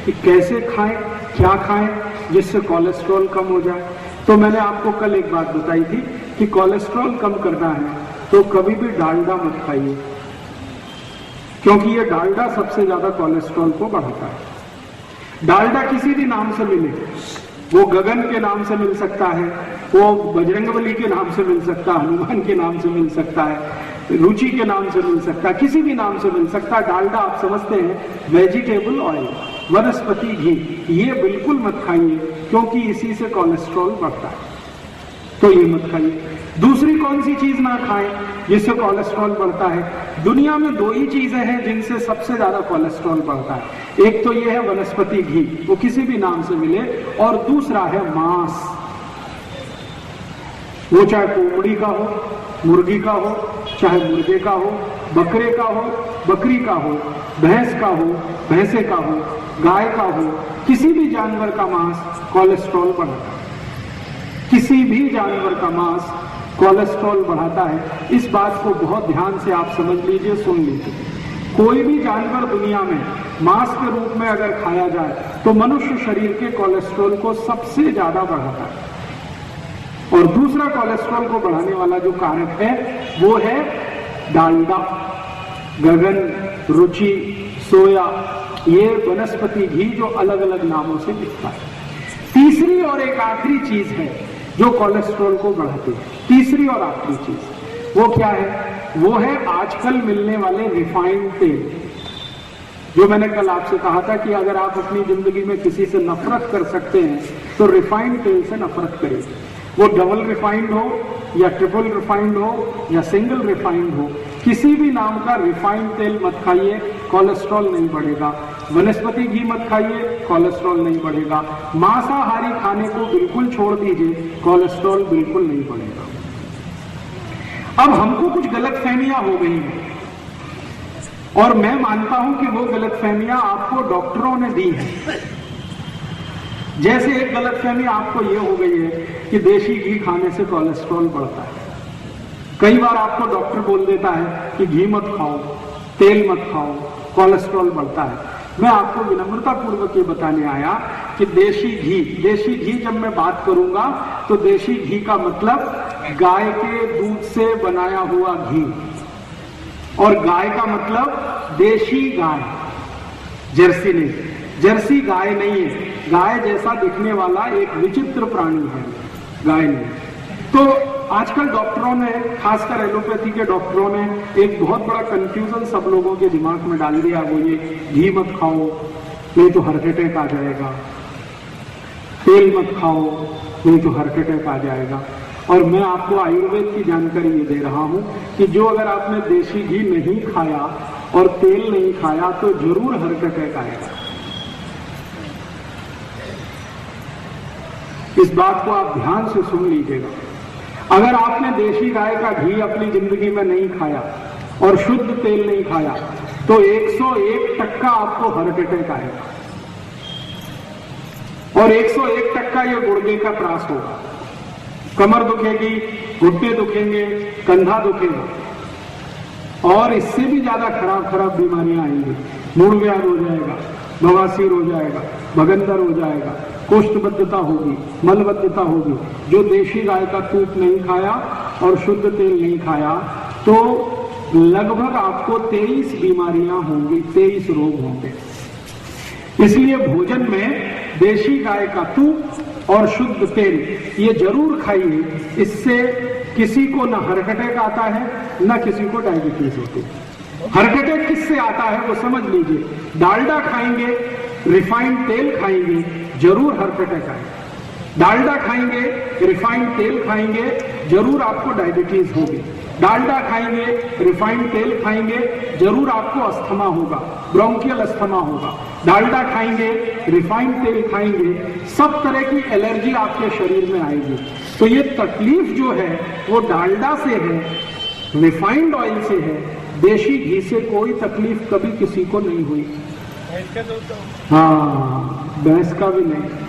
कि कैसे खाएं, क्या खाएं जिससे कोलेस्ट्रॉल कम हो जाए। तो मैंने आपको कल एक बात बताई थी कि कोलेस्ट्रॉल कम करना है तो कभी भी डालडा मत खाइए, क्योंकि ये डालडा सबसे ज्यादा कोलेस्ट्रॉल को बढ़ाता है। डालडा किसी भी नाम से मिले, वो गगन के नाम से मिल सकता है, वो बजरंगबली के नाम से मिल सकता है, हनुमान के नाम से मिल सकता है, रुचि के नाम से मिल सकता है, किसी भी नाम से मिल सकता है। डालडा आप समझते हैं वेजिटेबल ऑयल, वनस्पति घी, ये बिल्कुल मत खाइए क्योंकि इसी से कोलेस्ट्रॉल बढ़ता है, तो ये मत खाइए। दूसरी कौन सी चीज ना खाएं जिससे कोलेस्ट्रॉल बढ़ता है? दुनिया में दो ही चीजें हैं जिनसे सबसे ज्यादा कोलेस्ट्रॉल बढ़ता है। एक तो ये है वनस्पति घी, वो किसी भी नाम से मिले, और दूसरा है मांस, वो चाहे कोमड़ी का हो, मुर्गी का हो, चाहे मुर्गे का हो, बकरे का हो, बकरी का हो, भैंस का हो, भैंसे का हो, गाय का हो, किसी भी जानवर का मांस कोलेस्ट्रॉल बढ़ाता है। किसी भी जानवर का मांस कोलेस्ट्रॉल बढ़ाता है। इस बात को बहुत ध्यान से आप समझ लीजिए, सुन लीजिए। कोई भी जानवर दुनिया में मांस के रूप में अगर खाया जाए तो मनुष्य शरीर के कोलेस्ट्रॉल को सबसे ज्यादा बढ़ाता है। और दूसरा कोलेस्ट्रॉल को बढ़ाने वाला जो कारक है वो है डालडा, गगन, रुचि, सोया, ये वनस्पति घी जो अलग अलग नामों से दिखता है। तीसरी और एक आखिरी चीज है जो कोलेस्ट्रॉल को बढ़ाती है। तीसरी और आखिरी चीज वो क्या है? वो है आजकल मिलने वाले रिफाइंड तेल। जो मैंने कल आपसे कहा था कि अगर आप अपनी जिंदगी में किसी से नफरत कर सकते हैं तो रिफाइंड तेल से नफरत करिए। वो डबल रिफाइंड हो या ट्रिपल रिफाइंड हो या सिंगल रिफाइंड हो, किसी भी नाम का रिफाइंड तेल मत खाइए, कोलेस्ट्रॉल नहीं बढ़ेगा। वनस्पति घी मत खाइए, कोलेस्ट्रॉल नहीं बढ़ेगा। मांसाहारी खाने को बिल्कुल छोड़ दीजिए, कोलेस्ट्रॉल बिल्कुल नहीं बढ़ेगा। अब हमको कुछ गलतफहमियां हो गई हैं और मैं मानता हूं कि वो गलतफहमियां आपको डॉक्टरों ने दी हैं। जैसे एक गलतफहमी आपको ये हो गई है कि देशी घी खाने से कोलेस्ट्रॉल बढ़ता है। कई बार आपको डॉक्टर बोल देता है कि घी मत खाओ, तेल मत खाओ, कोलेस्ट्रॉल बढ़ता है। मैं आपको विनम्रता पूर्वक ये बताने आया कि देशी घी जब मैं बात करूंगा तो देशी घी का मतलब गाय के दूध से बनाया हुआ घी, और गाय का मतलब देशी गाय, जर्सी नहीं, जर्सी गाय नहीं है। गाय जैसा दिखने वाला एक विचित्र प्राणी है, गाय नहीं। तो आजकल डॉक्टरों ने, खासकर एलोपैथी के डॉक्टरों ने, एक बहुत बड़ा कंफ्यूजन सब लोगों के दिमाग में डाल दिया। वो ये घी मत खाओ नहीं तो हार्ट अटैक आ जाएगा, तेल मत खाओ नहीं तो हार्ट अटैक आ जाएगा। और मैं आपको आयुर्वेद की जानकारी ये दे रहा हूं कि जो अगर आपने देशी घी नहीं खाया और तेल नहीं खाया तो जरूर हार्ट अटैक आएगा। इस बात को आप ध्यान से सुन लीजिएगा। अगर आपने देशी गाय का घी अपनी जिंदगी में नहीं खाया और शुद्ध तेल नहीं खाया तो 101% आपको हार्ट अटैक आएगा, और 101% ये गुर्दे का त्रास होगा। कमर दुखेगी, घुटने दुखेंगे, कंधा दुखेगा, और इससे भी ज्यादा खराब बीमारियां आएंगी। मूल व्याध हो जाएगा, बवासीर हो जाएगा, भगंदर हो जाएगा, कोष्ठबद्धता होगी, मलबद्धता होगी। जो देशी गाय का दूध नहीं खाया और शुद्ध तेल नहीं खाया तो लगभग आपको 23 बीमारियां होंगी, 23 रोग होंगे। इसलिए भोजन में देशी गाय का दूध और शुद्ध तेल ये जरूर खाइए। इससे किसी को न हार्ट अटैक आता है न किसी को डायबिटीज होती है। हार्ट अटैक किससे आता है वो समझ लीजिए। डालडा खाएंगे, रिफाइंड तेल खाएंगे, जरूर हार्ट अटैक आएगा। डालडा खाएंगे, रिफाइंड तेल खाएंगे, जरूर आपको डायबिटीज होगी। डालडा खाएंगे, रिफाइंड तेल खाएंगे, जरूर आपको अस्थमा होगा, ब्रोंकियल अस्थमा होगा। डालडा खाएंगे, रिफाइंड तेल खाएंगे, सब तरह की एलर्जी आपके शरीर में आएगी। तो ये तकलीफ जो है वो डालडा से है, रिफाइंड ऑयल से है, देशी घी से कोई तकलीफ कभी किसी को नहीं हुई। हाँ, भैंस का भी नहीं।